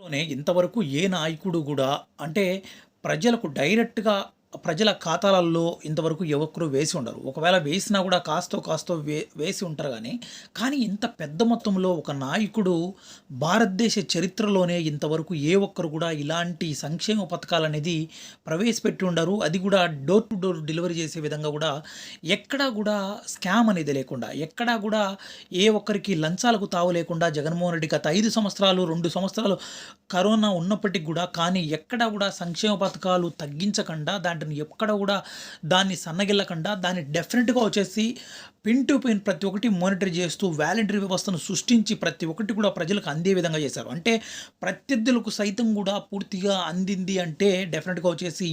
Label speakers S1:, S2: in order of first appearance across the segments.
S1: లోనే ఇంతవరకు ఏ నాయకుడు గూడా అంటే ప్రజలకు డైరెక్ట్‌గా ప్రజల ఖాతాలలో ఇంతవరకు ఏ ఒక్కరు వేసి ఉండరు. ఒకవేళ వేసినా గూడా కాస్తో వేసి ఉంటారు గానీ, కానీ ఇంత పెద్ద మొత్తంలో ఒక నాయకుడు భారతదేశ చరిత్రలోనే ఇంతవరకు ఏ ఒక్కరు గూడా ఇలాంటి సంక్షేమ పథకాలనేది ప్రవేశపెట్టి ఉండరు. అది గూడా డోర్ టు డోర్ డెలివరీ చేసే విధంగా గూడా ఎక్కడా గూడా స్కామ్ అనేది లేకుండా, ఎక్కడా గూడా ఏ ఒక్కరికి లంచాలకు తావు లేకుండా జగన్మోహన్ రెడ్డి గత 5 సంవత్సరాలు, 2 సంవత్సరాలు కరోనా ఉన్నప్పటికి గూడా కానీ ఎక్కడా గూడా సంక్షేమ పథకాలు తగ్గించకుండా దాంటిని ఎక్కడ గూడా దాన్ని సన్నగిల్లకుండా దాన్ని డెఫినిట్‌గా వచ్చేసి పిన్ టు పిన్ ప్రతి ఒక్కటి మానిటర్ చేస్తూ వాలంటరీ వ్యవస్థను సృష్టించి ప్రతి ఒక్కటి కూడా ప్రజలకు అందే విధంగా చేశారు. అంటే ప్రత్యర్థులకు సైతం గూడా పూర్తిగా అందింది అంటే డెఫినిట్‌గా వచ్చేసి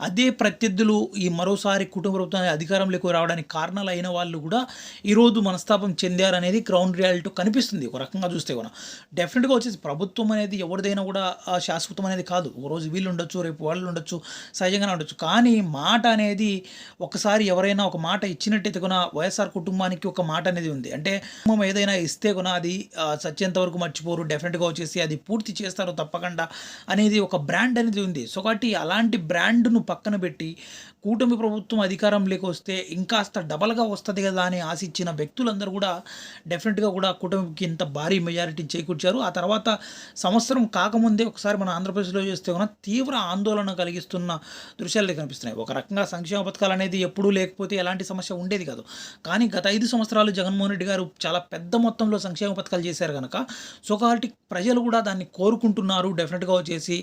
S1: అదే ప్రత్యర్థులు ఈ మరోసారి కుటుంబ ప్రభుత్వం అధికారంలోకి రావడానికి కారణాలైన వాళ్ళు గూడా ఈరోజు మనస్తాపం చెందారనేది గ్రౌండ్ రియాలిటీ కనిపిస్తుంది. ఒక రకంగా చూస్తే గూడా. డెఫినిట్‌గా వచ్చేసి ప్రభుత్వం అనేది ఎవరిదైనా గూడా శాశ్వతం అనేది కాదు. ఒకరోజు వీళ్ళు ఉండొచ్చు, రేపు వాళ్ళు ఉండొచ్చు, సహజంగానే ఉండొచ్చు. కానీ మాట అనేది ఒకసారి ఎవరైనా ఒక మాట ఇచ్చినట్టయితే కూడా వైఎస్ఆర్ కుటుంబానికి ఒక మాట అనేది ఉంది. అంటే కుటుంబం ఏదైనా ఇస్తే కూడా అది చచ్చేంత వరకు మర్చిపోరు. డెఫినిట్‌గా వచ్చేసి అది పూర్తి చేస్తారు తప్పకుండా అనేది ఒక బ్రాండ్ అనేది ఉంది. సో, కాబట్టి అలాంటి బ్రాండ్‌ను పక్కన పెట్టి కూటమి ప్రభుత్వం అధికారంలోకి వస్తే ఇంకాస్త డబల్‌గా వస్తది గదా! అని ఆశించిన వ్యక్తులందరూ గూడా డెఫినిట్‌గా గూడా కూటమికి ఇంత భారీ మెజారిటీని చేకూర్చారు. ఆ తర్వాత సంవత్సరం కాకముందే ఒకసారి మన ఆంధ్రప్రదేశ్‌లో చూస్తే గనుక తీవ్ర ఆందోళన కలిగిస్తున్న దృశ్యాలే కనిపిస్తున్నాయి. ఒక రకంగా సంక్షేమ పథకాలనేది ఎప్పుడూ లేకపోతే ఎలాంటి సమస్య ఉండేది కాదు. కానీ గత 5 సంవత్సరాలు జగన్మోహన్ రెడ్డి గారు చాలా పెద్ద మొత్తంలో సంక్షేమ పథకాలు చేశారు గనక సో, కాబట్టి ప్రజలు గూడా దాన్ని కోరుకుంటున్నారు. డెఫినిట్‌గా వచ్చేసి